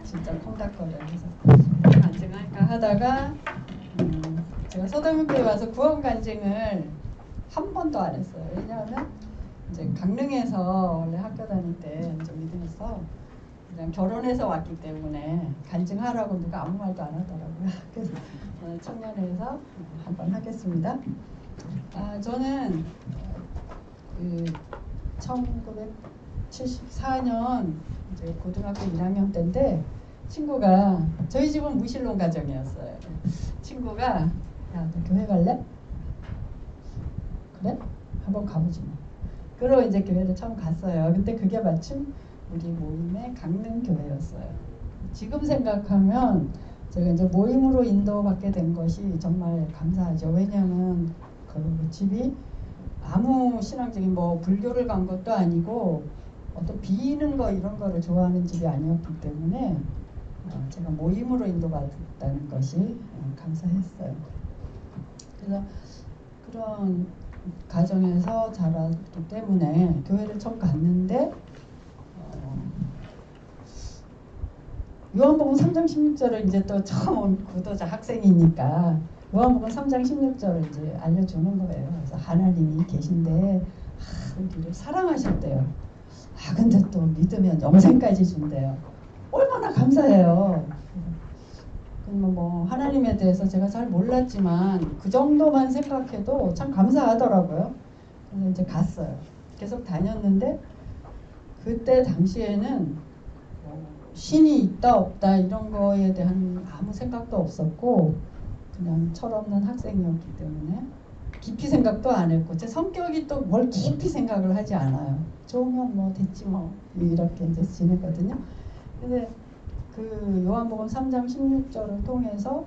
진짜 콩닥거려서 간증할까 하다가 제가 서당교회에 와서 구원 간증을 한 번도 안 했어요. 왜냐하면 이제 강릉에서 원래 학교 다닐 때 좀 믿음에서 그냥 결혼해서 왔기 때문에 간증하라고 누가 아무 말도 안 하더라고요. 그래서 오늘 청년회에서 한번 하겠습니다. 저는 1974년 이제 고등학교 1학년 때인데 친구가 저희 집은 무신론 가정이었어요. 친구가 야, 너 교회 갈래? 그래? 한번 가보지 뭐. 그러고 이제 교회를 처음 갔어요. 근데 그게 마침 우리 모임의 강릉 교회였어요. 지금 생각하면 제가 이제 모임으로 인도받게 된 것이 정말 감사하죠. 왜냐하면 그 집이 아무 신앙적인 뭐 불교를 간 것도 아니고 어떤 비는 거 이런 거를 좋아하는 집이 아니었기 때문에 제가 모임으로 인도받았다는 것이 감사했어요. 그래서 그런 가정에서 자랐기 때문에 교회를 처음 갔는데 요한복음 3장 16절을 이제 또 처음 온 구도자 학생이니까 요한복음 3장 16절을 이제 알려주는 거예요. 그래서 하나님이 계신데 우리를 사랑하셨대요. 근데 또 믿으면 영생까지 준대요. 얼마나 감사해요. 뭐 하나님에 대해서 제가 잘 몰랐지만 그 정도만 생각해도 참 감사하더라고요. 그래서 이제 갔어요. 계속 다녔는데 그때 당시에는 신이 있다 없다 이런 거에 대한 아무 생각도 없었고 그냥 철없는 학생이었기 때문에 깊이 생각도 안 했고 제 성격이 또 뭘 깊이 생각을 하지 않아요. 좋으면 뭐 됐지 뭐 이렇게 이제 지냈거든요. 근데 그 요한복음 3장 16절을 통해서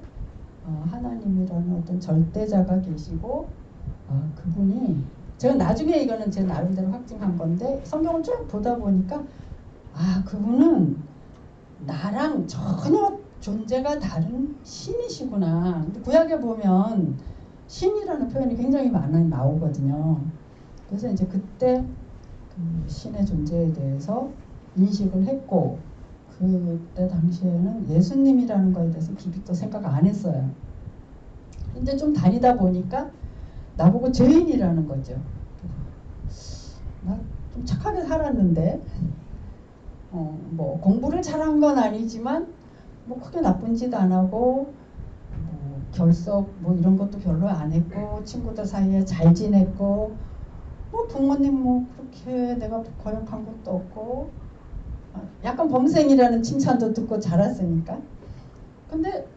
하나님이라는 어떤 절대자가 계시고 그분이 제가 나중에 이거는 제 나름대로 확증한 건데 성경을 쭉 보다 보니까 그분은 나랑 전혀 존재가 다른 신이시구나. 근데 구약에 보면 신이라는 표현이 굉장히 많이 나오거든요. 그래서 이제 그때 그 신의 존재에 대해서 인식을 했고 그때 당시에는 예수님이라는 거에 대해서 깊이 또 생각 안 했어요. 근데 좀 다니다 보니까 나보고 죄인이라는 거죠. 나 좀 착하게 살았는데 뭐 공부를 잘한 건 아니지만 뭐 크게 나쁜 짓 안 하고 뭐 결석 뭐 이런 것도 별로 안 했고 친구들 사이에 잘 지냈고 뭐 부모님 뭐 그렇게 내가 거역한 것도 없고 약간 범생이라는 칭찬도 듣고 자랐으니까. 근데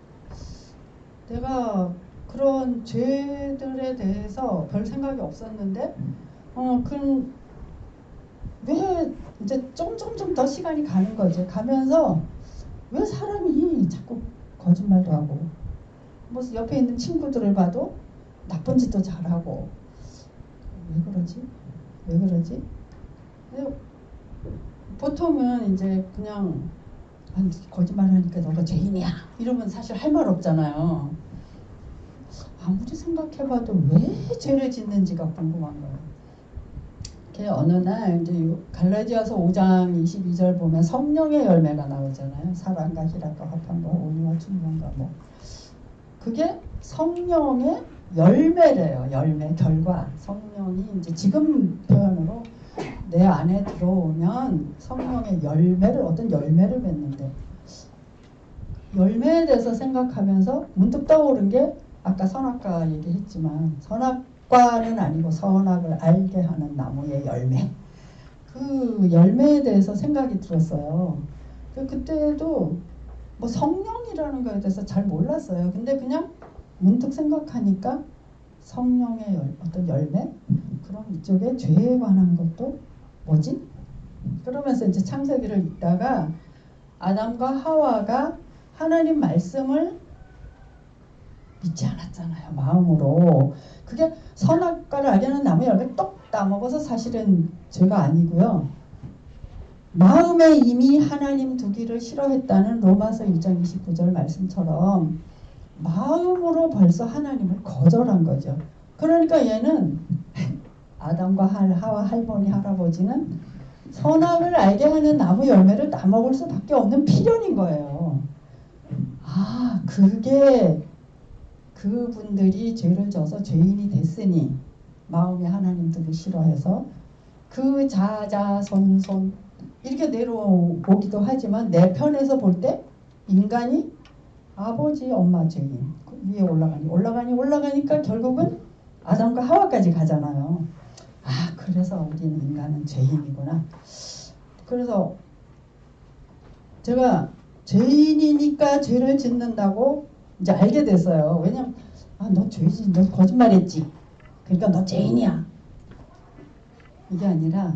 내가 그런 죄들에 대해서 별 생각이 없었는데 그럼 왜 이제 점점 더 시간이 가는 거죠. 가면서 왜 사람이 자꾸 거짓말도 하고 뭐 옆에 있는 친구들을 봐도 나쁜 짓도 잘하고 왜 그러지? 왜 그러지? 보통은 이제 그냥 거짓말하니까 너가 죄인이야 이러면 사실 할 말 없잖아요. 아무리 생각해봐도 왜 죄를 짓는지가 궁금한 거예요. 어느 날 이제 갈라디아서 5장 22절 보면 성령의 열매가 나오잖아요. 사랑과 희락과 화평과 온유와 충만과 뭐 그게 성령의 열매래요. 열매 결과 성령이 이제 지금 표현으로 내 안에 들어오면 성령의 열매를 어떤 열매를 맺는데 열매에 대해서 생각하면서 문득 떠오른 게 아까 선악과 얘기했지만 선악과는 아니고 선악을 알게 하는 나무의 열매 그 열매에 대해서 생각이 들었어요. 그때도 뭐 성령이라는 거에 대해서 잘 몰랐어요. 근데 그냥 문득 생각하니까 성령의 어떤 열매 그럼 이쪽에 죄에 관한 것도 뭐지? 그러면서 이제 창세기를 읽다가 아담과 하와가 하나님 말씀을 믿지 않았잖아요. 마음으로. 그게 선악과를 알게 하는 나무 열매 똑 따먹어서 사실은 죄가 아니고요. 마음에 이미 하나님 두기를 싫어했다는 로마서 1장 29절 말씀처럼 마음으로 벌써 하나님을 거절한 거죠. 그러니까 얘는 아담과 하와 할머니 할아버지는 선악을 알게 하는 나무 열매를 따먹을 수밖에 없는 필연인 거예요. 아, 그게 그분들이 죄를 져서 죄인이 됐으니 마음이 하나님 듣기 싫어해서 그 자자손손 이렇게 내려오기도 하지만 내 편에서 볼 때 인간이 아버지 엄마 죄인 위에 올라가니까 결국은 아담과 하와까지 가잖아요. 아, 그래서 우리는 인간은 죄인이구나. 그래서 제가 죄인이니까 죄를 짓는다고 이제 알게 됐어요. 왜냐면 아, 너 죄지, 너 거짓말했지. 그러니까 너 죄인이야. 이게 아니라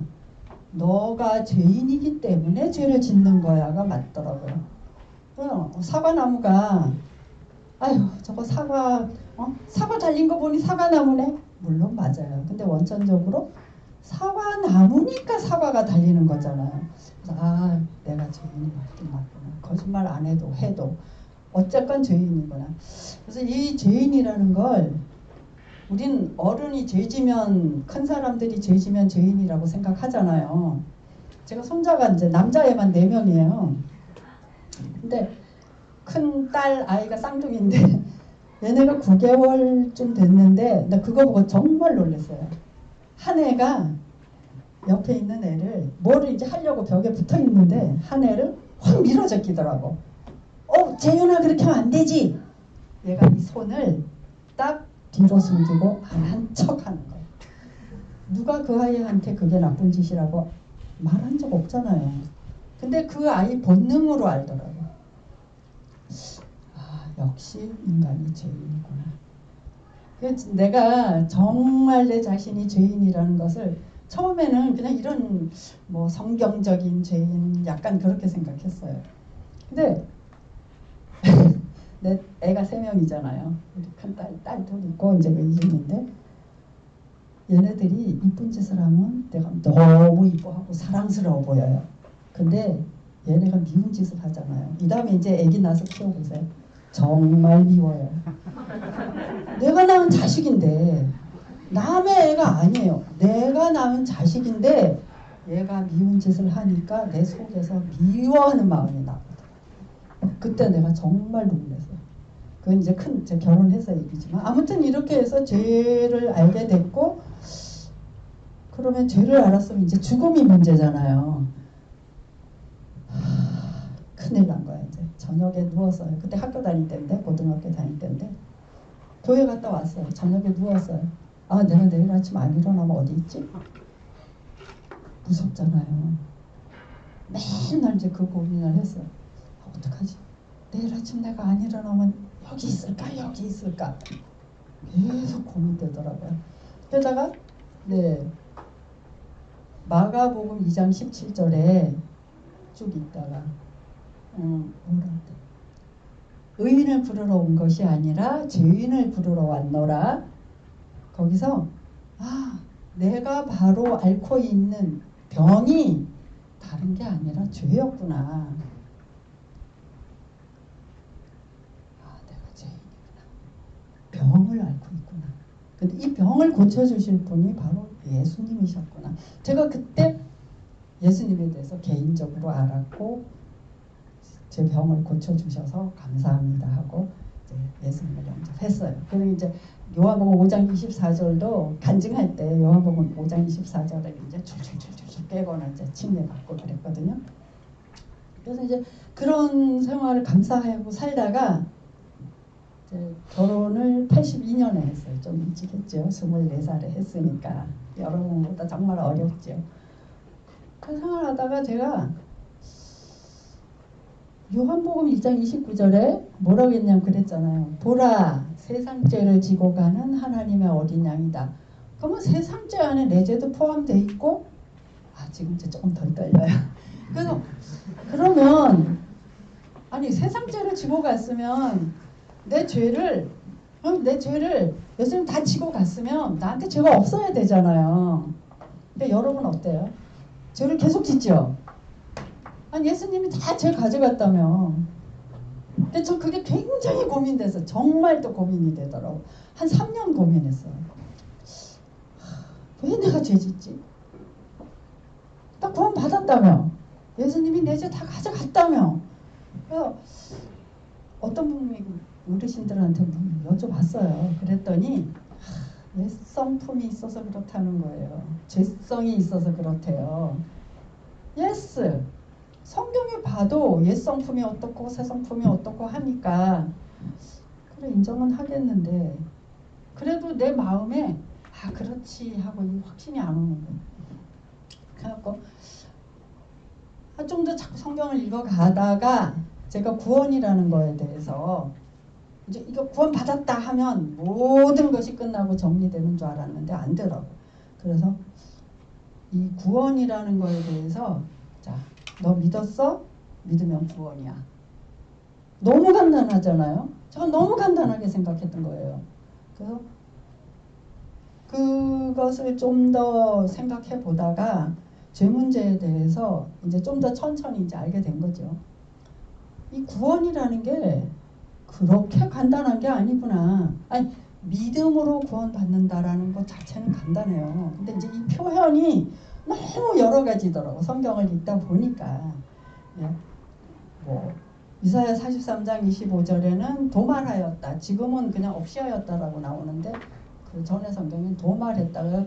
너가 죄인이기 때문에 죄를 짓는 거야가 맞더라고요. 사과나무가 아유 저거 사과 달린 거 보니 사과나무네. 물론 맞아요. 근데 원천적으로 사과나무니까 사과가 달리는 거잖아요. 그래서 아, 내가 죄인이 맞구나. 거짓말 안 해도 어쨌건 죄인이구나. 그래서 이 죄인이라는 걸 우린 어른이 죄지면 큰 사람들이 죄지면 죄인이라고 생각하잖아요. 제가 손자가 이제 남자애만 4명이에요. 근데 큰 딸 아이가 쌍둥이인데 얘네가 9개월쯤 됐는데 나 그거 보고 정말 놀랐어요. 한 애가 옆에 있는 애를 뭐를 이제 하려고 벽에 붙어 있는데 한 애를 확 밀어제끼더라고. 재윤아 그렇게 하면 안 되지. 얘가 이 손을 딱 뒤로 숨기고 안 한 척 하는 거예요. 누가 그 아이한테 그게 나쁜 짓이라고 말한 적 없잖아요. 근데 그 아이 본능으로 알더라고요. 아, 역시 인간이 죄인이구나. 내가 정말 내 자신이 죄인이라는 것을 처음에는 그냥 이런 뭐 성경적인 죄인 약간 그렇게 생각했어요. 근데 내 애가 3명이잖아요. 우리 큰딸 둘 있고 이제 그 이웃인데 얘네들이 이쁜 짓을 하면 내가 너무 이뻐하고 사랑스러워 보여요. 근데 얘네가 미운 짓을 하잖아요. 이 다음에 이제 애기 낳아서 키워보세요. 정말 미워요. 내가 낳은 자식인데 남의 애가 아니에요. 내가 낳은 자식인데 얘가 미운 짓을 하니까 내 속에서 미워하는 마음이 나거든. 그때 내가 정말 놀랐어요. 그건 이제 제 결혼해서 얘기지만 아무튼 이렇게 해서 죄를 알게 됐고 그러면 죄를 알았으면 이제 죽음이 문제잖아요. 큰일 난 거야 이제. 저녁에 누웠어요. 그때 학교 다닐 때인데 고등학교 다닐 때인데 교회 갔다 왔어요. 저녁에 누웠어요. 아, 내가 내일 아침 안 일어나면 어디 있지? 무섭잖아요. 맨날 이제 그 고민을 했어요. 아, 어떡하지? 내일 아침 내가 안 일어나면 여기 있을까? 계속 고민되더라고요. 그러다가 마가복음 2장 17절에 쭉 있다가 의인을 부르러 온 것이 아니라 죄인을 부르러 왔노라. 거기서 내가 바로 앓고 있는 병이 다른 게 아니라 죄였구나. 내가 죄인이구나. 병을 앓고 있구나. 근데 이 병을 고쳐주실 분이 바로 예수님이셨구나. 제가 그때 예수님에 대해서 개인적으로 알았고 제 병을 고쳐주셔서 감사합니다 하고 이제 예수님을 영접했어요. 그리고 이제 요한복음 5장 24절도 간증할 때 요한복음 5장 24절에 이제 줄줄줄줄 깨거나 이제 칭례받고 그랬거든요. 그래서 이제 그런 생활을 감사하고 살다가 이제 결혼을 82년에 했어요. 좀 일찍 했죠. 24살에 했으니까 여러분보다 정말 어렵죠. 그 생활하다가 제가 요한복음 1장 29절에 뭐라고 했냐면 그랬잖아요. 보라, 세상죄를 지고 가는 하나님의 어린 양이다. 그러면 세상죄 안에 내 죄도 포함되어 있고 지금 이제 조금 덜 떨려요. 그래서 그러면 아니 세상죄를 지고 갔으면 내 죄를 예수님 다 지고 갔으면 나한테 죄가 없어야 되잖아요. 근데 여러분 어때요? 죄를 계속 짓죠? 아니 예수님이 다 죄 가져갔다며. 근데 저 그게 굉장히 고민돼서 정말 또 고민이 되더라고. 한 3년 고민했어요. 왜 내가 죄 짓지? 또 다 구원 받았다며. 예수님이 내 죄 다 가져갔다며. 그래서 어떤 분이 어르신들한테 여쭤봤어요. 그랬더니 옛성품이 있어서 그렇다는 거예요. 죄성이 있어서 그렇대요. 예스. 성경에 봐도 옛성품이 어떻고 새성품이 어떻고 하니까 그래 인정은 하겠는데 그래도 내 마음에 아 그렇지 하고 확신이 안 오는 거예요. 그래갖고 좀 더 자꾸 성경을 읽어가다가 제가 구원이라는 거에 대해서 이제 이거 구원 받았다 하면 모든 것이 끝나고 정리되는 줄 알았는데 안 되더라고. 그래서 이 구원이라는 거에 대해서 자, 너 믿었어? 믿으면 구원이야. 너무 간단하잖아요. 제가 너무 간단하게 생각했던 거예요. 그래서 그것을 좀 더 생각해 보다가 죄 문제에 대해서 이제 좀 더 천천히 이제 알게 된 거죠. 이 구원이라는 게 그렇게 간단한 게 아니구나. 아니 믿음으로 구원받는다라는 것 자체는 간단해요. 근데 이제 이 표현이 너무 여러 가지더라고. 성경을 읽다 보니까. 예. 뭐 이사야 43장 25절에는 도말하였다. 지금은 그냥 없이 하였다라고 나오는데 그 전에 성경엔 도말했다가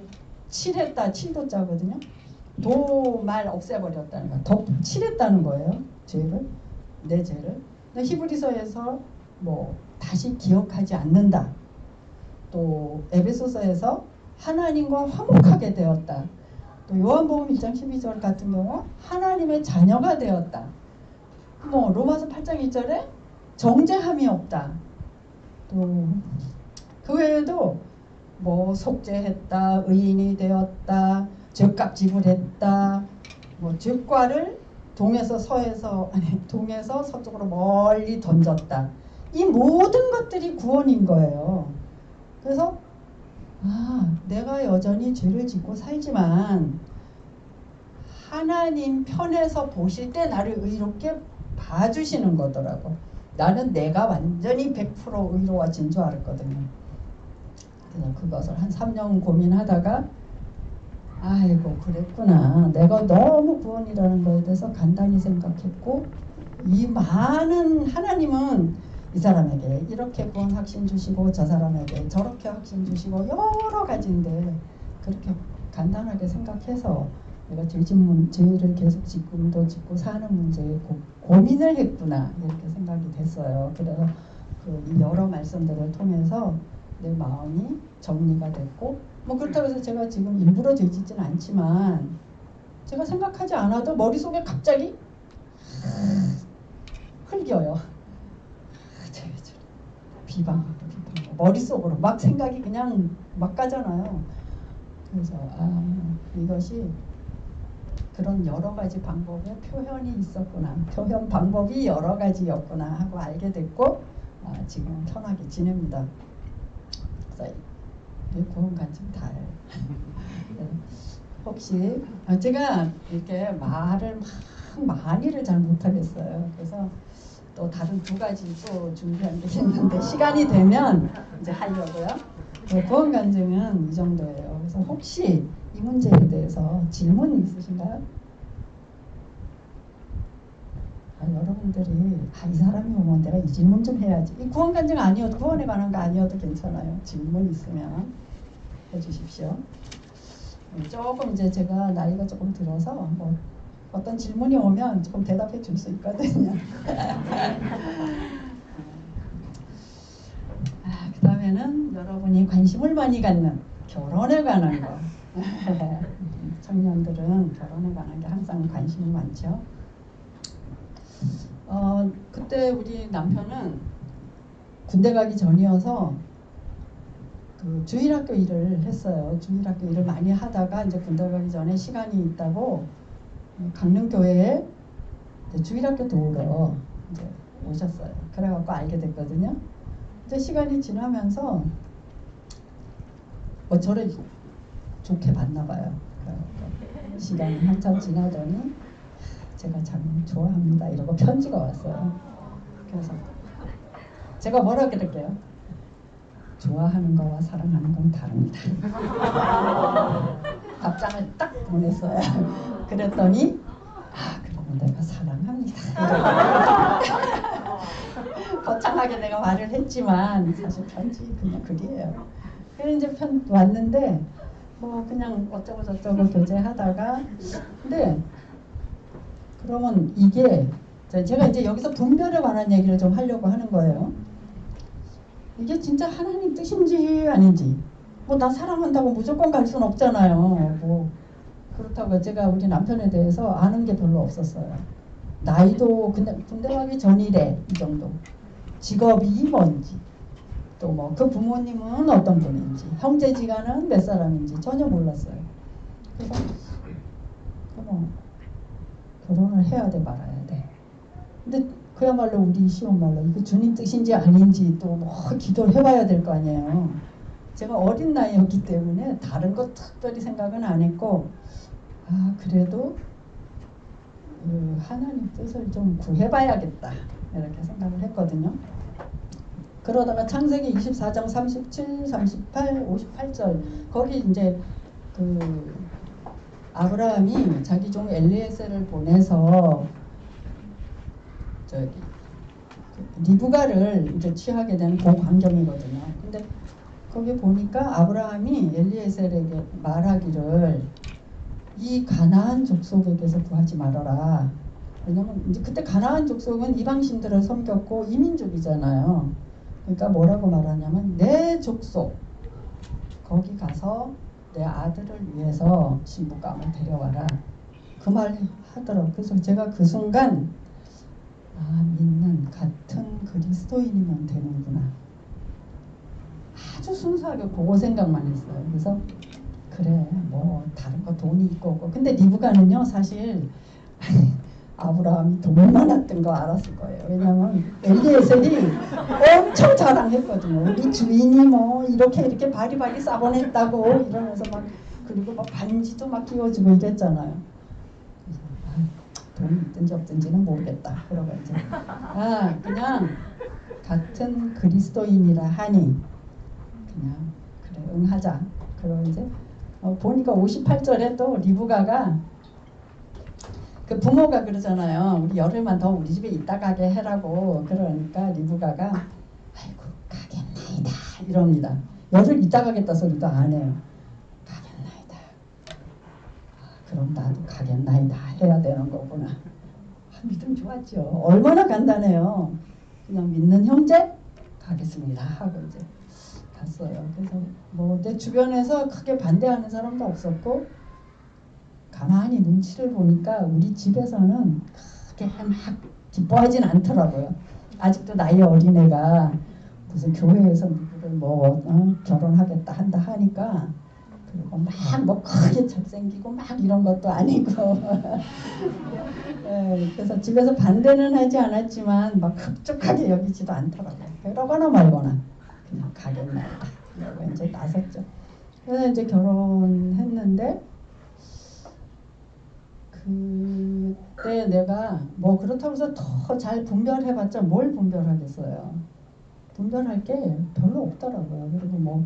칠했다. 칠도자거든요. 도말 없애버렸다는 거야. 칠했다는 거예요. 죄를. 내 죄를. 근데 히브리서에서 뭐 다시 기억하지 않는다. 또 에베소서에서 하나님과 화목하게 되었다. 또 요한복음 1장 12절 같은 경우 하나님의 자녀가 되었다. 뭐 로마서 8장 1절에 정죄함이 없다. 또 그 외에도 뭐 속죄했다, 의인이 되었다, 죄값 지불했다, 뭐 죄과를 동에서 서쪽으로 멀리 던졌다. 이 모든 것들이 구원인 거예요. 그래서 내가 여전히 죄를 짓고 살지만 하나님 편에서 보실 때 나를 의롭게 봐주시는 거더라고. 나는 내가 완전히 100% 의로워진 줄 알았거든요. 그래서 그것을 한 3년 고민하다가 아이고 그랬구나. 내가 너무 구원이라는 거에 대해서 간단히 생각했고 이 많은 하나님은 이 사람에게 이렇게 구원 확신 주시고 저 사람에게 저렇게 확신 주시고 여러 가지인데 그렇게 간단하게 생각해서 내가 죄를 계속 짓고 짓고 사는 문제에 고민을 했구나 이렇게 생각이 됐어요. 그래서 이 여러 말씀들을 통해서 내 마음이 정리가 됐고 뭐 그렇다고 해서 제가 지금 일부러 죄 짓지는 않지만 제가 생각하지 않아도 머릿속에 갑자기 흘겨요. 비방하고 머릿속으로 막 생각이 그냥 막 가잖아요. 그래서 이것이 그런 여러 가지 방법의 표현이 있었구나. 표현 방법이 여러 가지였구나 하고 알게 됐고 지금 편하게 지냅니다. 그래서 구원 간증 다 해요. 혹시 제가 이렇게 말을 많이를 잘 못하겠어요. 그래서 또 다른 두 가지 또 준비한 게 있는데 시간이 되면 이제 하려고요. 구원 간증은 이 정도예요. 그래서 혹시 이 문제에 대해서 질문이 있으신가요? 여러분들이 이 사람이 오면 내가 이 질문 좀 해야지. 이 구원 간증 아니어도 구원에 관한 거 아니어도 괜찮아요. 질문 있으면 해주십시오. 조금 이제 제가 나이가 조금 들어서 뭐 어떤 질문이 오면 조금 대답해 줄 수 있거든요. 그 다음에는 여러분이 관심을 많이 갖는 결혼에 관한 거. 청년들은 결혼에 관한 게 항상 관심이 많죠. 그때 우리 남편은 군대 가기 전이어서 그 주일학교 일을 했어요. 주일학교 일을 많이 하다가 이제 군대 가기 전에 시간이 있다고 강릉교회에 주일학교 도우러 이제 오셨어요. 그래갖고 알게 됐거든요. 이제 시간이 지나면서 저를 좋게 봤나 봐요. 시간이 한참 지나더니 제가 참 좋아합니다 이러고 편지가 왔어요. 그래서 제가 뭐라 그럴게요? 좋아하는 거와 사랑하는 건 다릅니다. 답장을 딱 보냈어요. 그랬더니 그러면 내가 사랑합니다. 거창하게 내가 말을 했지만 사실 편지 그냥 글이에요. 그래서 이제 왔는데 뭐 그냥 어쩌고 저쩌고 교제하다가 근데 그러면 이게 제가 이제 여기서 분별에 관한 얘기를 좀 하려고 하는 거예요. 이게 진짜 하나님 뜻인지 아닌지 뭐 나 사랑한다고 무조건 갈 수는 없잖아요. 뭐 그렇다고 제가 우리 남편에 대해서 아는 게 별로 없었어요. 나이도 그냥 군대 가기 전이래 이 정도. 직업이 뭔지 또 뭐 그 부모님은 어떤 분인지 형제지간은 몇 사람인지 전혀 몰랐어요. 그래서 결혼을 해야 돼 말아야 돼. 근데 그야말로 우리 시엄마로 이거 주님 뜻인지 아닌지 또 뭐 기도를 해봐야 될 거 아니에요. 제가 어린 나이였기 때문에 다른 거 특별히 생각은 안 했고 그래도 하나님 뜻을 좀 구해봐야겠다 이렇게 생각을 했거든요. 그러다가 창세기 24장 37, 38, 58절 거기 이제 그 아브라함이 자기 종 엘리에셀을 보내서 리브가를 이제 취하게 되는 그 광경이거든요. 근데 거기 보니까 아브라함이 엘리에셀에게 말하기를 이 가나안 족속에게서 구하지 말아라. 왜냐면 이제 그때 가나안 족속은 이방신들을 섬겼고 이민족이잖아요. 그러니까 뭐라고 말하냐면 내 족속 거기 가서 내 아들을 위해서 신부감을 데려와라. 그 말 하더라고요. 그래서 제가 그 순간 믿는 같은 그리스도인이면 되는구나. 아주 순수하게 그거 생각만 했어요. 그래서 그래 뭐 다른 거 돈이 있고 없고 근데 리브가는요 사실 아브라함이 돈 많았던 거 알았을 거예요. 왜냐면 엘리에셀이 엄청 자랑했거든요. 우리 주인이 뭐 이렇게 바리바리 싸보냈다고 이러면서 막 그리고 막 반지도 막 끼워주고 이랬잖아요. 돈이 있든지 없든지는 모르겠다. 그러고 이제 그냥 같은 그리스도인이라 하니 그냥 그래 응하자. 그러고 이제 보니까 58절에 또 리브가가 그 부모가 그러잖아요. 우리 열흘만 더 우리 집에 있다 가게 해라고. 그러니까 리브가가 아이고 가겠나이다 이럽니다. 열흘 있다 가겠다 소리도 안 해요. 가겠나이다. 그럼 나도 가겠나이다 해야 되는 거구나. 믿음 좋았죠. 얼마나 간단해요. 그냥 믿는 형제 가겠습니다 하고 이제 갔어요. 그래서 뭐 내 주변에서 크게 반대하는 사람도 없었고 가만히 눈치를 보니까 우리 집에서는 크게 막 기뻐하진 않더라고요. 아직도 나이 어린애가 무슨 교회에서 누구를 뭐 결혼하겠다 한다 하니까 그리고 막 뭐 크게 잘생기고 막 이런 것도 아니고 네, 그래서 집에서 반대는 하지 않았지만 막 흡족하게 여기지도 않더라고요. 그러거나 말거나 그냥 가겠나이다 이러고 이제 나섰죠. 그래서 이제 결혼했는데 그때 내가 뭐 그렇다고 해서 더 잘 분별해봤자 뭘 분별하겠어요. 분별할 게 별로 없더라고요. 그리고 뭐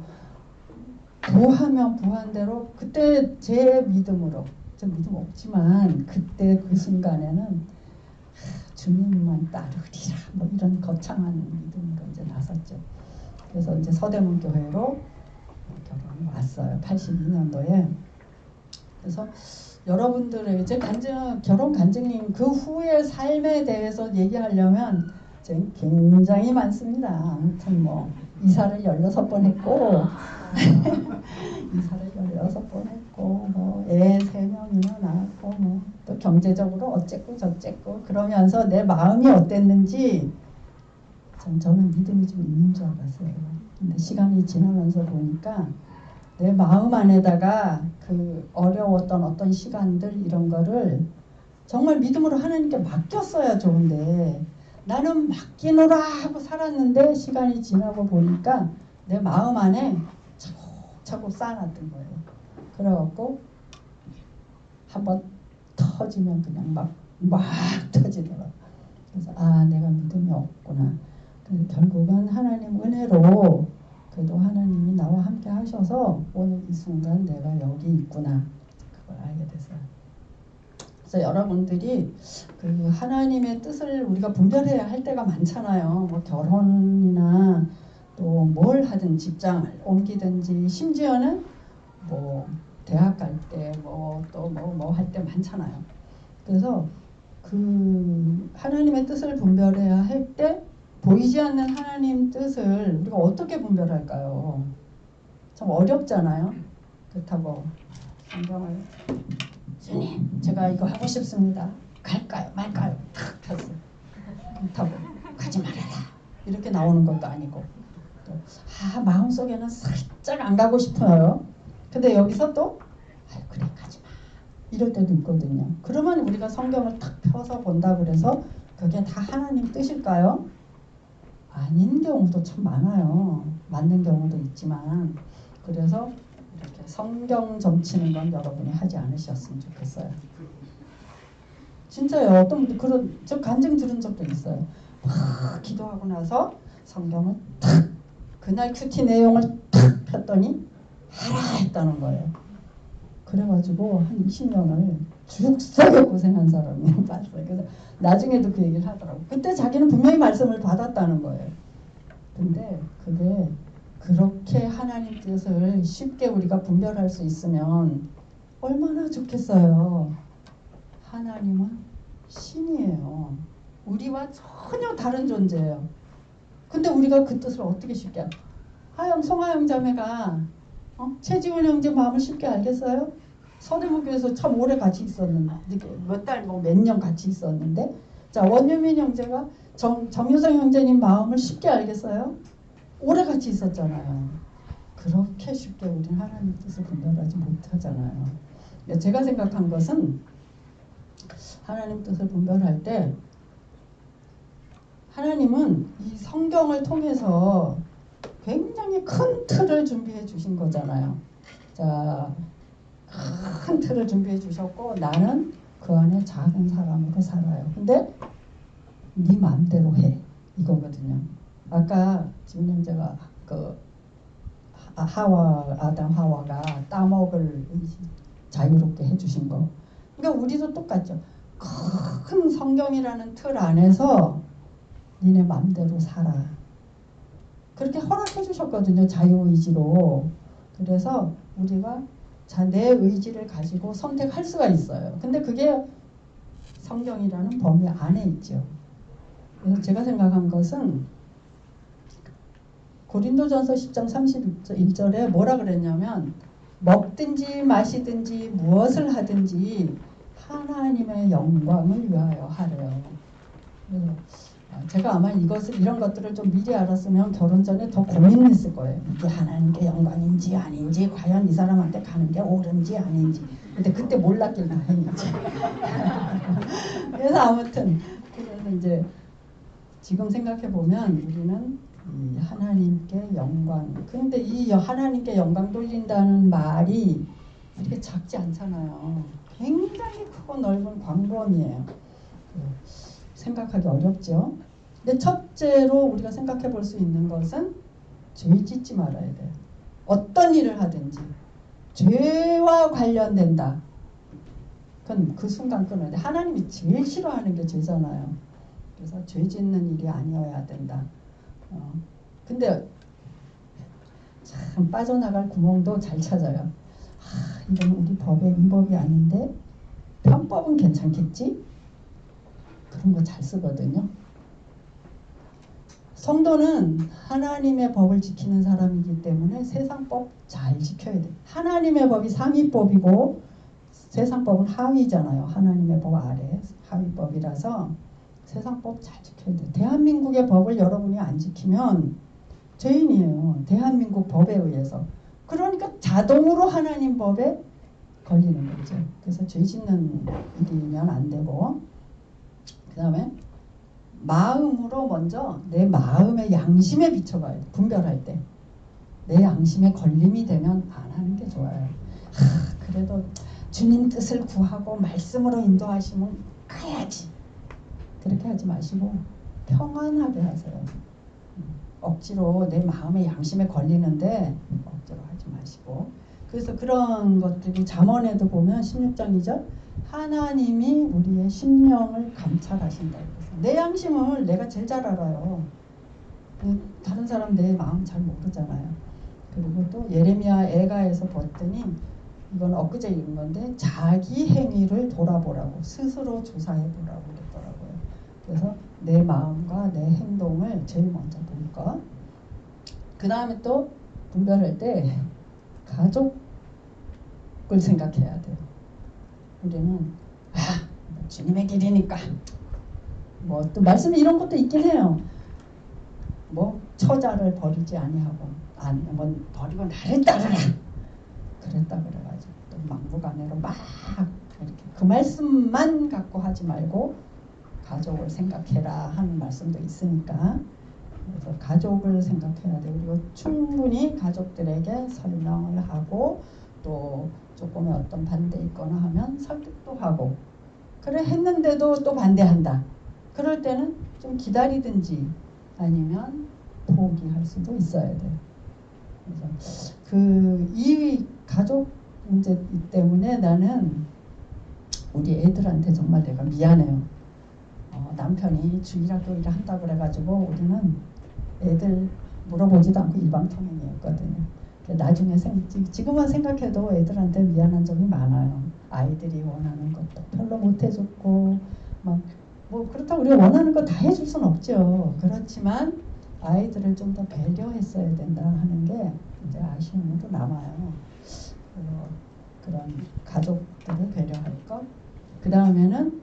부하면 부한 대로 그때 제 믿음으로 저 믿음 없지만 그때 그 순간에는 주님만 따르리라 뭐 이런 거창한 믿음으로 이제 나섰죠. 그래서 이제 서대문 교회로 결혼이 왔어요. 82년도에. 그래서 여러분들의 이제 결혼 간증님 그 후의 삶에 대해서 얘기하려면 굉장히 많습니다. 아무튼 뭐 이사를 16번 했고 이사를 16번 했고 뭐 애 3명이나 낳았고 뭐 또 경제적으로 어쨌고 저쨌고 그러면서 내 마음이 어땠는지 저는 믿음이 좀 있는 줄 알았어요. 근데 시간이 지나면서 보니까 내 마음 안에다가 그 어려웠던 어떤 시간들 이런 거를 정말 믿음으로 하나님께 맡겼어야 좋은데 나는 맡기노라 하고 살았는데 시간이 지나고 보니까 내 마음 안에 차곡차곡 쌓아놨던 거예요. 그래갖고 한번 터지면 그냥 막 터지더라고요. 그래서 내가 믿음이 없구나. 그래서 결국은 하나님 은혜로 그래도 하나님이 나와 함께 하셔서 오늘 이 순간 내가 여기 있구나. 그걸 알게 됐어요. 그래서 여러분들이 그 하나님의 뜻을 우리가 분별해야 할 때가 많잖아요. 뭐 결혼이나 또 뭘 하든 직장을 옮기든지 심지어는 뭐 대학 갈 때 뭐 또 뭐 할 때 많잖아요. 그래서 그 하나님의 뜻을 분별해야 할 때 보이지 않는 하나님 뜻을 우리가 어떻게 분별할까요? 참 어렵잖아요. 그렇다고 성경을 주님 제가 이거 하고 싶습니다. 갈까요 말까요? 탁 폈어. 그렇다고 가지 말아라 이렇게 나오는 것도 아니고 또 마음속에는 살짝 안 가고 싶어요. 근데 여기서 또 그래 가지 마 이럴 때도 있거든요. 그러면 우리가 성경을 탁 펴서 본다 그래서 그게 다 하나님 뜻일까요? 아닌 경우도 참 많아요. 맞는 경우도 있지만 그래서 이렇게 성경 점치는 건 여러분이 하지 않으셨으면 좋겠어요. 진짜요. 어떤 분들 그런 저 간증 들은 적도 있어요. 막 기도하고 나서 성경을 탁 그날 큐티 내용을 탁 폈더니 하라 했다는 거예요. 그래가지고 한 20년을 죽썩게 고생한 사람이 봤어요. 그래서 나중에도 그 얘기를 하더라고. 그때 자기는 분명히 말씀을 받았다는 거예요. 근데 그게 그렇게 하나님 뜻을 쉽게 우리가 분별할 수 있으면 얼마나 좋겠어요. 하나님은 신이에요. 우리와 전혀 다른 존재예요. 근데 우리가 그 뜻을 어떻게 쉽게 하영 송하영 자매가 최지훈 형제 마음을 쉽게 알겠어요? 서대문교에서 참 오래 같이 있었는데 몇 달 뭐 몇 년 같이 있었는데 자 원유민 형제가 정유성 형제님 마음을 쉽게 알겠어요? 오래 같이 있었잖아요. 그렇게 쉽게 우리는 하나님 뜻을 분별하지 못하잖아요. 제가 생각한 것은 하나님 뜻을 분별할 때 하나님은 이 성경을 통해서 굉장히 큰 틀을 준비해 주신 거잖아요. 자, 큰 틀을 준비해 주셨고 나는 그 안에 작은 사람으로 살아요. 근데 네 마음대로 해 이거거든요. 아까 지금 형제가 그 아담 하와가 따먹을 자유롭게 해주신 거. 그러니까 우리도 똑같죠. 큰 성경이라는 틀 안에서 니네 마음대로 살아. 그렇게 허락해 주셨거든요. 자유의지로. 그래서 우리가 내 의지를 가지고 선택할 수가 있어요. 근데 그게 성경이라는 범위 안에 있죠. 그래서 제가 생각한 것은 고린도전서 10장 31절에 뭐라 그랬냐면 먹든지 마시든지 무엇을 하든지 하나님의 영광을 위하여 하래요. 그래서 제가 아마 이런 것들을 좀 미리 알았으면 결혼 전에 더 고민했을 거예요. 이게 하나님께 영광인지 아닌지 과연 이 사람한테 가는 게 옳은지 아닌지. 근데 그때 몰랐길 다행이지. 그래서 아무튼 그래서 이제 지금 생각해 보면 우리는 이 하나님께 영광. 그런데 이 하나님께 영광 돌린다는 말이 이렇게 작지 않잖아요. 굉장히 크고 넓은 광범위예요. 생각하기 어렵죠. 근데 첫째로 우리가 생각해 볼 수 있는 것은 죄 짓지 말아야 돼요. 어떤 일을 하든지 죄와 관련된다. 그건 그 순간 끊어야 돼. 하나님이 제일 싫어하는 게 죄잖아요. 그래서 죄 짓는 일이 아니어야 된다. 근데 참 빠져나갈 구멍도 잘 찾아요. 이건 우리 법의 위법이 아닌데 편법은 괜찮겠지? 그런 거 잘 쓰거든요. 성도는 하나님의 법을 지키는 사람이기 때문에 세상 법 잘 지켜야 돼. 하나님의 법이 상위법이고 세상 법은 하위잖아요. 하나님의 법 아래 하위법이라서 세상 법 잘 지켜야 돼. 대한민국의 법을 여러분이 안 지키면 죄인이에요. 대한민국 법에 의해서. 그러니까 자동으로 하나님 법에 걸리는 거죠. 그래서 죄 짓는 일이면 안 되고 그 다음에 마음으로 먼저 내 마음의 양심에 비춰봐야 돼. 분별할 때. 내 양심에 걸림이 되면 안 하는 게 좋아요. 그래도 주님 뜻을 구하고 말씀으로 인도하시면 가야지. 그렇게 하지 마시고 평안하게 하세요. 억지로 내 마음의 양심에 걸리는데 억지로 하지 마시고. 그래서 그런 것들이 잠언에도 보면 16장이죠. 하나님이 우리의 심령을 감찰하신다고 해서 내 양심을 내가 제일 잘 알아요. 다른 사람 내 마음 잘 모르잖아요. 그리고 또 예레미야 애가에서 봤더니 이건 엊그제 읽은 건데 자기 행위를 돌아보라고 스스로 조사해 보라고 그랬더라고요. 그래서 내 마음과 내 행동을 제일 먼저 볼 것. 그 다음에 또 분별할 때 가족을 생각해야 돼요. 우리는 주님의 길이니까 뭐 또 말씀에 이런 것도 있긴 해요. 뭐 처자를 버리지 아니하고 뭐 버리고 나를 따르라 그랬다 그래가지고 또 막무가내로 막 이렇게 그 말씀만 갖고 하지 말고 가족을 생각해라 하는 말씀도 있으니까 그래서 가족을 생각해야 돼요. 그리고 충분히 가족들에게 설명을 하고 또 조금의 어떤 반대 있거나 하면 설득도 하고 그래 했는데도 또 반대한다. 그럴 때는 좀 기다리든지 아니면 포기할 수도 있어야 돼요. 그래서 이 가족 문제 때문에 나는 우리 애들한테 정말 내가 미안해요. 남편이 주일학교 일을 한다고 그래가지고 우리는 애들 물어보지도 않고 일방통행이었거든요. 나중에 지금만 생각해도 애들한테 미안한 점이 많아요. 아이들이 원하는 것도 별로 못 해줬고 막 뭐 그렇다고 우리가 원하는 거 다 해줄 수는 없죠. 그렇지만 아이들을 좀 더 배려했어야 된다 하는 게 이제 아쉬움으로 남아요. 그런 가족들을 배려할 것. 그 다음에는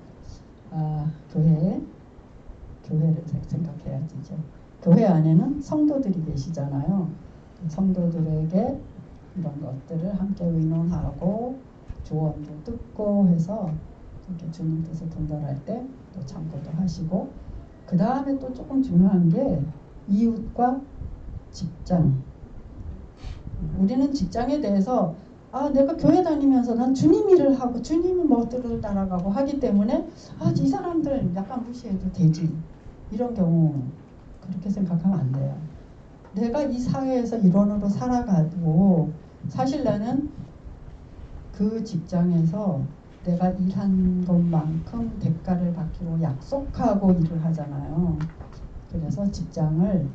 교회를 생각해야지. 이제 교회 안에는 성도들이 계시잖아요. 성도들에게 이런 것들을 함께 의논하고 조언도 듣고 해서 이렇게 주님 뜻을 분별할 때 또 참고도 하시고 그 다음에 또 조금 중요한 게 이웃과 직장. 우리는 직장에 대해서 내가 교회 다니면서 난 주님 일을 하고 주님이 뭐들을 따라가고 하기 때문에 이 사람들 약간 무시해도 되지. 이런 경우 그렇게 생각하면 안 돼요. 내가 이 사회에서 일원으로 살아가도 사실 나는 그 직장에서 내가 일한 것만큼 대가를 받기로 약속하고 일을 하잖아요. 그래서 직장을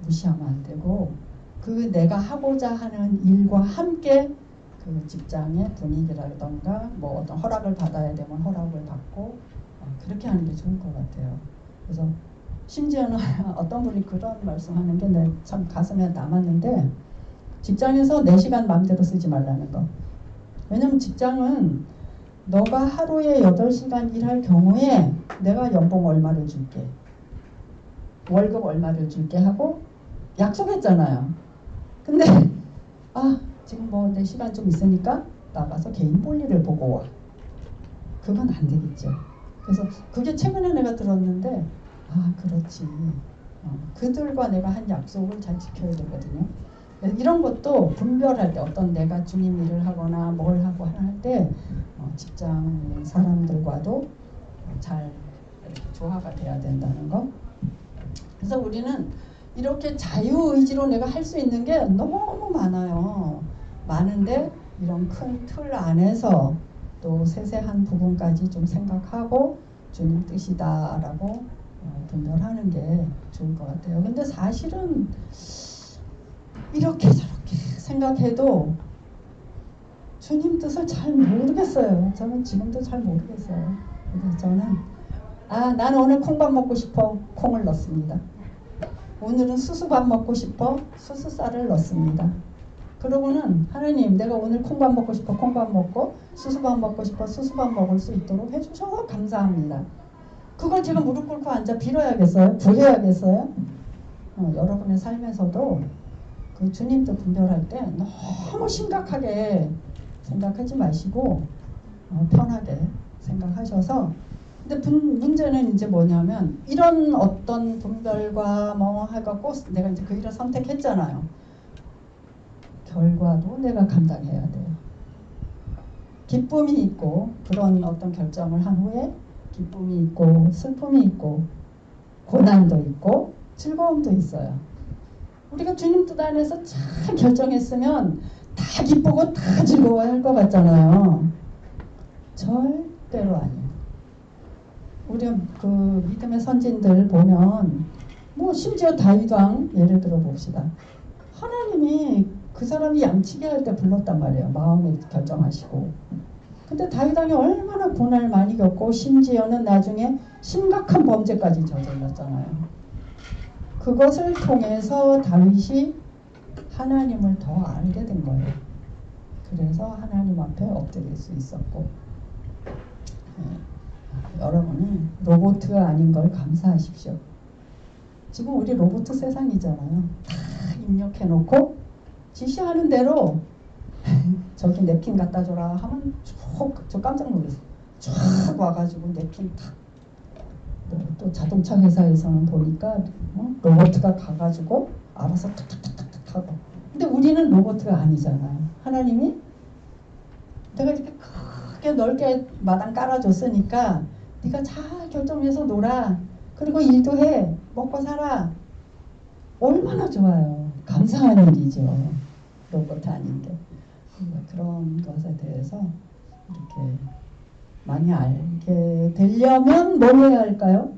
무시하면 안 되고 그 내가 하고자 하는 일과 함께 그 직장의 분위기라던가 뭐 어떤 허락을 받아야 되면 허락을 받고 그렇게 하는 게 좋을 것 같아요. 그래서 심지어는 어떤 분이 그런 말씀하는 게 내 참 가슴에 남았는데 직장에서 4시간 마음대로 쓰지 말라는 거. 왜냐면 직장은 너가 하루에 8시간 일할 경우에 내가 연봉 얼마를 줄게, 월급 얼마를 줄게 하고 약속했잖아요. 근데 지금 뭐 4시간 좀 있으니까 나가서 개인 볼일을 보고 와. 그건 안 되겠죠. 그래서 그게 최근에 내가 들었는데 그렇지. 그들과 내가 한 약속을 잘 지켜야 되거든요. 이런 것도 분별할 때 어떤 내가 주님 일을 하거나 뭘 하고 할 때 직장 사람들과도 잘 조화가 돼야 된다는 거. 그래서 우리는 이렇게 자유의지로 내가 할 수 있는 게 너무 많아요. 많은데 이런 큰 틀 안에서 또 세세한 부분까지 좀 생각하고 주님 뜻이다라고 분별하는 게 좋을 것 같아요. 근데 사실은 이렇게 저렇게 생각해도 주님 뜻을 잘 모르겠어요. 저는 지금도 잘 모르겠어요. 그래서 저는 나는 오늘 콩밥 먹고 싶어. 콩을 넣습니다. 오늘은 수수밥 먹고 싶어. 수수쌀을 넣습니다. 그러고는 하나님 내가 오늘 콩밥 먹고 싶어. 콩밥 먹고 수수밥 먹고 싶어. 수수밥 먹을 수 있도록 해주셔서 감사합니다. 그걸 제가 무릎 꿇고 앉아 빌어야겠어요? 구해야겠어요? 여러분의 삶에서도 그 주님도 분별할 때 너무 심각하게 생각하지 마시고 편하게 생각하셔서 근데 문제는 이제 뭐냐면 이런 어떤 분별과 뭐 해갖고 내가 이제 그 일을 선택했잖아요. 결과도 내가 감당해야 돼요. 기쁨이 있고 그런 어떤 결정을 한 후에 기쁨이 있고 슬픔이 있고 고난도 있고 즐거움도 있어요. 우리가 주님 뜻 안에서 잘 결정했으면 다 기쁘고 다 즐거워할 것 같잖아요. 절대로 아니에요. 우리 그 믿음의 선진들 보면 뭐 심지어 다윗왕 예를 들어 봅시다. 하나님이 그 사람이 양치기 할 때 불렀단 말이에요. 마음에 결정하시고. 근데 다윗왕이 얼마나 고난을 많이 겪고 심지어는 나중에 심각한 범죄까지 저질렀잖아요. 그것을 통해서 다윗이 하나님을 더 알게 된 거예요. 그래서 하나님 앞에 엎드릴 수 있었고, 여러분은 로봇가 아닌 걸 감사하십시오. 지금 우리 로봇 세상이잖아요. 다 입력해놓고 지시하는 대로 저기 냅킨 갖다 줘라 하면 저 깜짝 놀랐어요. 쫙 와가지고 냅킨 탁. 또 자동차 회사에서는 보니까 로봇가 가가지고 알아서 탁탁탁탁 하고. 근데 우리는 로봇가 아니잖아요. 하나님이 내가 이렇게 크게 넓게 마당 깔아줬으니까 네가 잘 결정해서 놀아. 그리고 일도 해. 먹고 살아. 얼마나 좋아요. 감사한 일이죠. 로봇 아닌데. 그런 것에 대해서 이렇게 많이 알게 되려면 뭘 해야 할까요?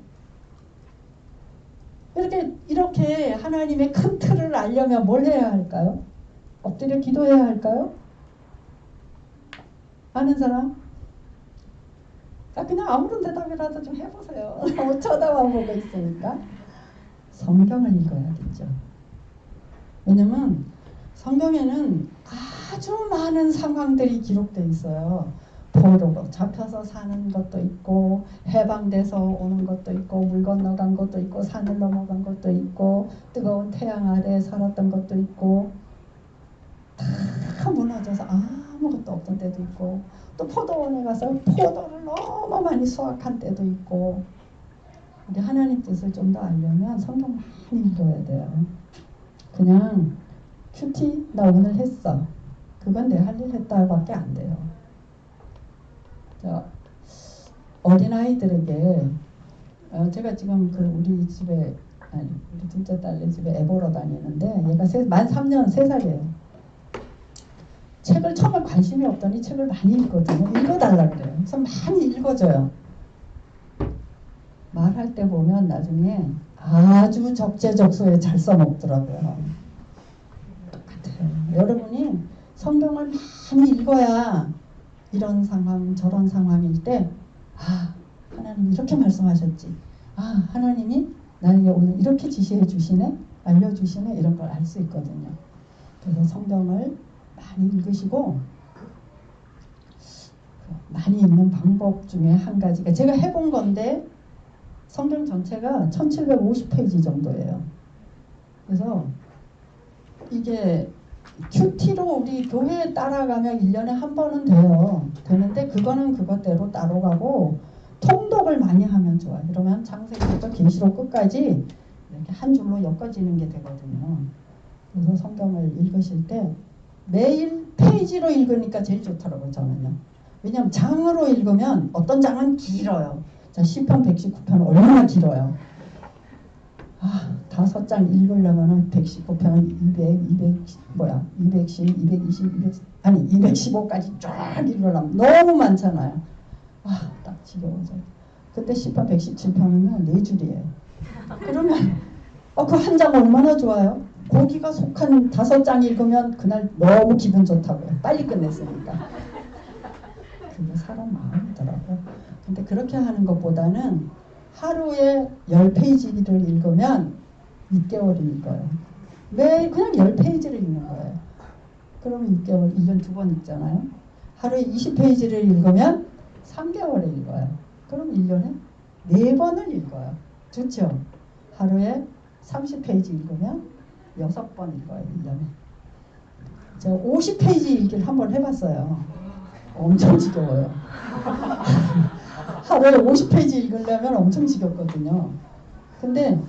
이렇게 하나님의 큰 틀을 알려면 뭘 해야 할까요? 엎드려 기도해야 할까요? 아는 사람? 그냥 아무런 대답이라도 좀 해보세요. 너무 쳐다만 보고 있으니까. 성경을 읽어야겠죠. 왜냐면 성경에는 아주 많은 상황들이 기록되어 있어요. 포로로 잡혀서 사는 것도 있고, 해방돼서 오는 것도 있고, 물 건너간 것도 있고, 산을 넘어간 것도 있고, 뜨거운 태양 아래 살았던 것도 있고, 다 무너져서 아무것도 없던 때도 있고, 또 포도원에 가서 포도를 너무 많이 수확한 때도 있고. 우리 하나님 뜻을 좀 더 알려면 성경 많이 읽어야 돼요. 그냥 큐티 나 오늘 했어. 그건 내 할 일 했다 밖에 안 돼요. 어린아이들에게 제가 지금 우리 집에 우리 둘째 딸네 집에 애 보러 다니는데 얘가 만 3년 3살이에요. 책을 처음에 관심이 없더니 책을 많이 읽거든요. 읽어달라 그래요. 그래서 많이 읽어줘요. 말할 때 보면 나중에 아주 적재적소에 잘 써먹더라고요. 똑같아요. 여러분이 성경을 많이 읽어야 이런 상황 저런 상황일 때 하나님 이렇게 말씀하셨지. 하나님이 나에게 오늘 이렇게 지시해 주시네, 알려주시네, 이런 걸 알 수 있거든요. 그래서 성경을 많이 읽으시고, 많이 읽는 방법 중에 한 가지가 제가 해본 건데, 성경 전체가 1750페이지 정도예요. 그래서 이게 큐티로 우리 교회에 따라가면 1년에 한 번은 돼요. 되는데 그거는 그것대로 따로 가고, 통독을 많이 하면 좋아요. 그러면 창세기부터 계시록 끝까지 이렇게 한 줄로 엮어지는 게 되거든요. 그래서 성경을 읽으실 때 매일 페이지로 읽으니까 제일 좋더라고요, 저는요. 왜냐하면 장으로 읽으면 어떤 장은 길어요. 자, 시편 119편 얼마나 길어요. 5장 읽으려면 119편 210, 220, 아니 215까지 쫙 읽으려면 너무 많잖아요. 딱 지겨워져요. 근데 시편 117편이면 4줄이에요. 그러면 그 한 장 얼마나 좋아요? 고기가 속한 5장 읽으면 그날 너무 기분 좋다고요. 빨리 끝냈으니까. 그게 사람 마음이더라고요. 근데 그렇게 하는 것보다는 하루에 10페이지를 읽으면 6개월 읽어요. 매일 그냥 10페이지를 읽는 거예요. 그러면 6개월, 1년 2번 읽잖아요. 하루에 20페이지를 읽으면 3개월에 읽어요. 그럼 1년에 4번을 읽어요. 좋죠? 하루에 30페이지 읽으면 6번 읽어요. 1년에. 제가 50페이지 읽기를 한번 해봤어요. 엄청 지겨워요. 하루에 50페이지 읽으려면 엄청 지겹거든요. 근데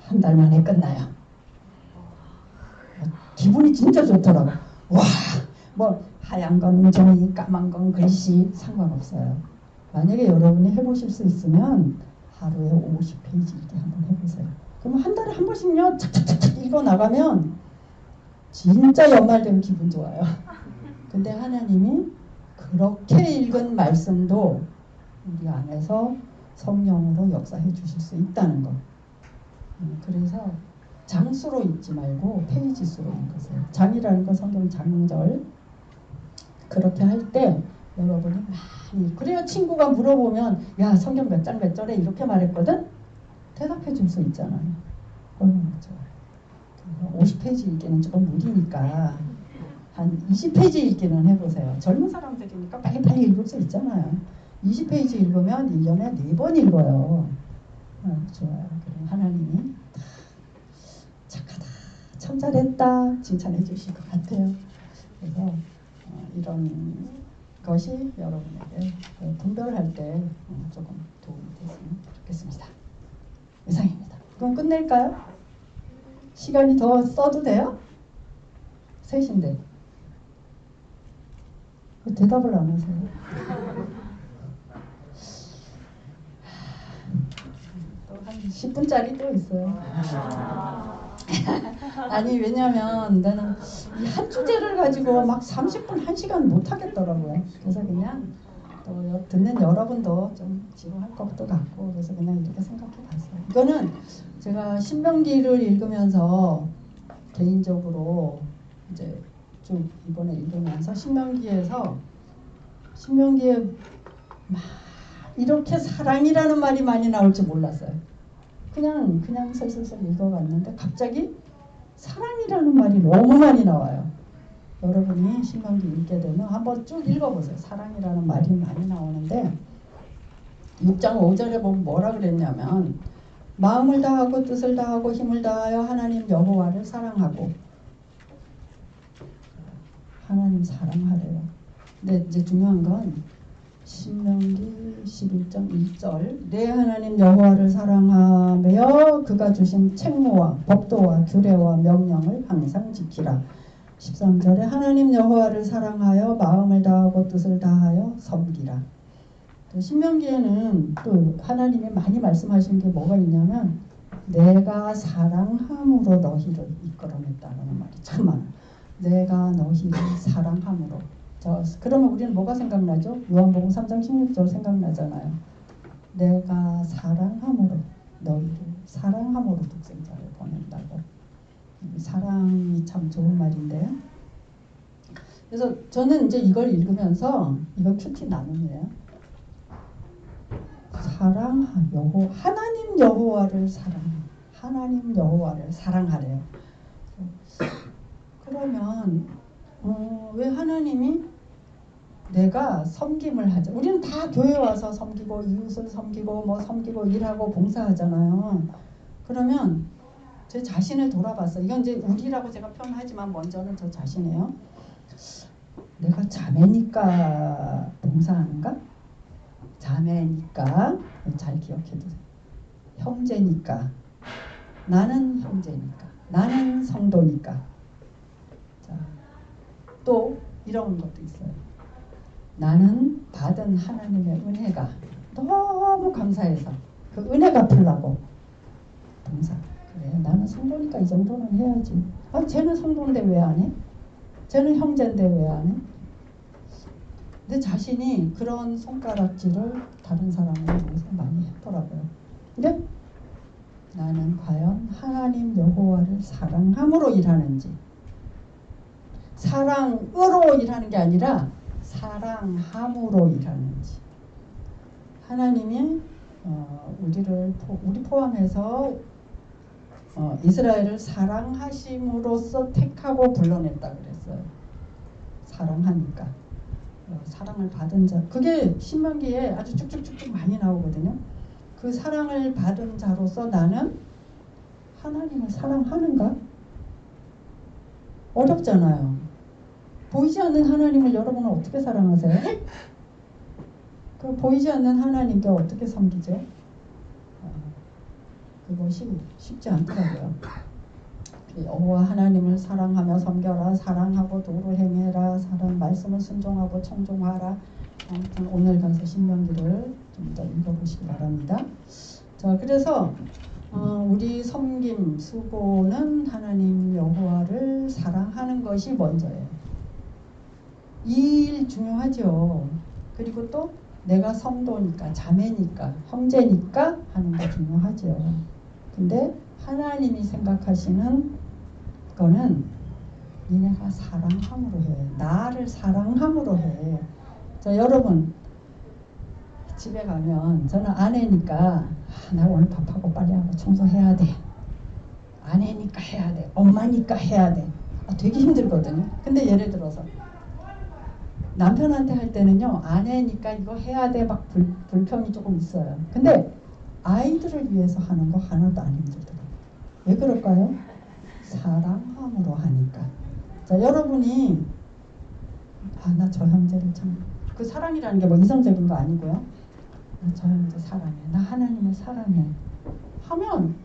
한 달 만에 끝나요. 기분이 진짜 좋더라고요. 뭐 하얀 건 종이, 까만 건 글씨 상관없어요. 만약에 여러분이 해보실 수 있으면 하루에 50페이지 읽기 한번 해보세요. 그럼 한 달에 한 번씩요 착착착착 읽어 나가면 진짜 연말 되면 기분 좋아요. 근데 하나님이 그렇게 읽은 말씀도 우리 안에서 성령으로 역사해 주실 수 있다는 것. 그래서 장수로 읽지 말고 페이지 수로 읽으세요. 장이라는 건 성경 장절. 그렇게 할 때 여러분이 많이, 그래야 친구가 물어보면 야 성경 몇 장 몇 절에 이렇게 말했거든? 대답해 줄 수 있잖아요. 얼마나 좋아요. 50페이지 읽기는 조금 무리니까 한 20페이지 읽기는 해보세요. 젊은 사람들이니까 빨리빨리 읽을 수 있잖아요. 20페이지 읽으면 1년에 4번 읽어요. 좋아요. 하나님이 착하다, 참 잘했다 칭찬해 주실 것 같아요. 그래서 이런 것이 여러분에게 분별할 때 조금 도움이 됐으면 좋겠습니다. 이상입니다. 그럼 끝낼까요? 시간이 더 써도 돼요? 3시인데 대답을 안 하세요. 또 한 10분짜리 또 있어요. 아니 왜냐면 나는 이 한 주제를 가지고 막 30분 1시간 못 하겠더라고요. 그래서 그냥 또 듣는 여러분도 좀 지루할 것도 같고 그래서 그냥 이렇게 생각해 봤어요. 이거는 제가 신명기를 읽으면서 개인적으로 이제 쭉 이번에 읽으면서 신명기에 막 이렇게 사랑이라는 말이 많이 나올 줄 몰랐어요. 그냥 슬슬 읽어갔는데 갑자기 사랑이라는 말이 너무 많이 나와요. 여러분이 신명기 읽게 되면 한번 쭉 읽어보세요. 사랑이라는 말이 많이 나오는데 6장 5절에 보면 뭐라 그랬냐면 마음을 다하고 뜻을 다하고 힘을 다하여 하나님 여호와를 사랑하고, 하나님 사랑하래요. 근데 이제 중요한 건 신명기 11장 1절 내 하나님 여호와를 사랑하며 그가 주신 책무와 법도와 규례와 명령을 항상 지키라. 13절에 하나님 여호와를 사랑하여 마음을 다하고 뜻을 다하여 섬기라. 신명기에는 또 하나님이 많이 말씀하신 게 뭐가 있냐면 내가 사랑함으로 너희를 이끌어냈다는 말이 참 많아요. 내가 너희를 사랑함으로. 그러면 우리는 뭐가 생각나죠? 요한복음 3장 16절 생각나잖아요. 내가 사랑함으로 너희를 사랑함으로 독생자를 보낸다고. 사랑이 참 좋은 말인데요. 그래서 저는 이제 이걸 읽으면서 이거 큐티 나눔이에요. 하나님 여호와를 하나님 여호와를 사랑하래요. 그러면 왜 하나님이 내가 섬김을 하자. 우리는 다 교회 와서 섬기고 이웃을 섬기고 뭐 섬기고 일하고 봉사하잖아요. 그러면 제 자신을 돌아봤어요. 이건 이제 우리라고 제가 표현하지만 먼저는 저 자신이에요. 내가 자매니까 봉사하는가? 자매니까 잘 기억해두세요. 형제니까 나는 형제니까 나는 성도니까. 자, 또 이런 것도 있어요. 나는 받은 하나님의 은혜가 너무 감사해서 그 은혜 갚으려고 봉사. 그래 나는 성도니까 이 정도는 해야지. 아 쟤는 성도인데 왜 안 해? 쟤는 형제인데 왜 안 해? 내 자신이 그런 손가락질을 다른 사람을 위해서 많이 했더라고요. 근데 나는 과연 하나님 여호와를 사랑함으로 일하는지, 사랑으로 일하는 게 아니라 사랑함으로 일하는지. 하나님이 우리 포함해서 이스라엘을 사랑하심으로써 택하고 불러냈다 그랬어요. 사랑하니까. 사랑을 받은 자, 그게 신명기에 아주 쭉쭉쭉쭉 많이 나오거든요. 그 사랑을 받은 자로서 나는 하나님을 사랑하는가? 어렵잖아요. 보이지 않는 하나님을 여러분은 어떻게 사랑하세요? 그 보이지 않는 하나님께 어떻게 섬기죠? 그것이 쉽지 않더라고요. 여호와 하나님을 사랑하며 섬겨라. 사랑하고 도를 행해라. 사랑 말씀을 순종하고 청종하라. 아무튼 오늘 가서 신명기를 좀 더 읽어보시기 바랍니다. 자, 그래서 우리 섬김 수고는 하나님 여호와를 사랑하는 것이 먼저예요. 이 일 중요하죠. 그리고 또 내가 성도니까, 자매니까, 형제니까 하는 거 중요하죠. 근데 하나님이 생각하시는 거는 니네가 사랑함으로 해. 나를 사랑함으로 해. 자, 여러분 집에 가면 저는 아내니까 나 오늘 밥하고 빨리 하고 청소해야 돼. 아내니까 해야 돼. 엄마니까 해야 돼. 되게 힘들거든요. 근데 예를 들어서 남편한테 할 때는요, 아내니까 이거 해야 돼 막 불평이 조금 있어요. 근데 아이들을 위해서 하는 거 하나도 안 힘들더라고요. 왜 그럴까요? 사랑함으로 하니까. 자, 여러분이 나 저 형제를 참, 그 사랑이라는 게 뭐 이성적인 거 아니고요. 저 형제 사랑해. 나 하나님을 사랑해. 하면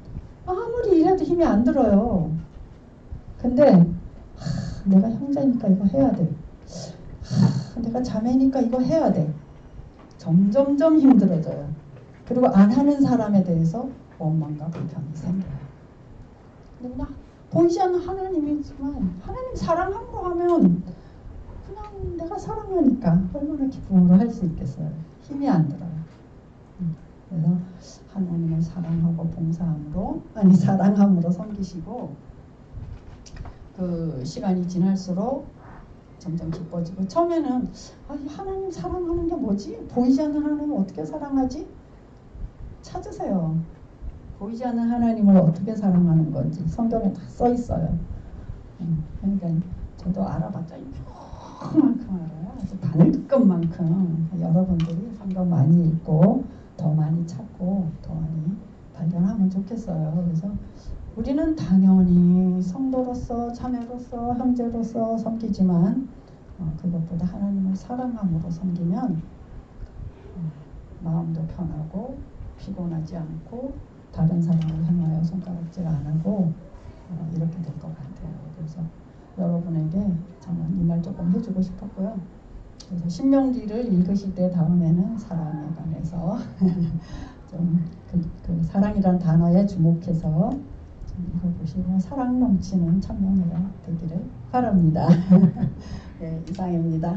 아무리 이래도 힘이 안 들어요. 근데 내가 형제니까 이거 해야 돼. 내가 자매니까 이거 해야 돼. 점점점 힘들어져요. 그리고 안 하는 사람에 대해서 원망과 불평이 생겨요. 근데 그냥 보이지 않는 하나님이지만 하나님 사랑함으로 하면 그냥 내가 사랑하니까 얼마나 기쁨으로 할 수 있겠어요. 힘이 안 들어요. 그래서 하나님을 사랑하고 봉사함으로, 사랑함으로 섬기시고, 그 시간이 지날수록 점점 기뻐지고, 처음에는 하나님 사랑하는 게 뭐지? 보이지 않는 하나님을 어떻게 사랑하지? 찾으세요. 보이지 않는 하나님을 어떻게 사랑하는 건지 성경에 다 써 있어요. 그러니까 저도 알아봤자 이만큼 알아요. 아주 바늘끝만큼. 여러분들이 성경 많이 읽고 더 많이 찾고 더 많이 발견하면 좋겠어요. 그래서 우리는 당연히 성도로서, 자매로서, 형제로서 섬기지만 그것보다 하나님을 사랑함으로 섬기면 마음도 편하고 피곤하지 않고 다른 사람을 향하여 손가락질 안 하고 이렇게 될 것 같아요. 그래서 여러분에게 정말 이 말 조금 해주고 싶었고요. 그래서 신명기를 읽으실 때 다음에는 사랑에 관해서 좀 그 사랑이란 단어에 주목해서 좀 읽어보시고 사랑 넘치는 청년회가 되기를 바랍니다. 네, 이상입니다.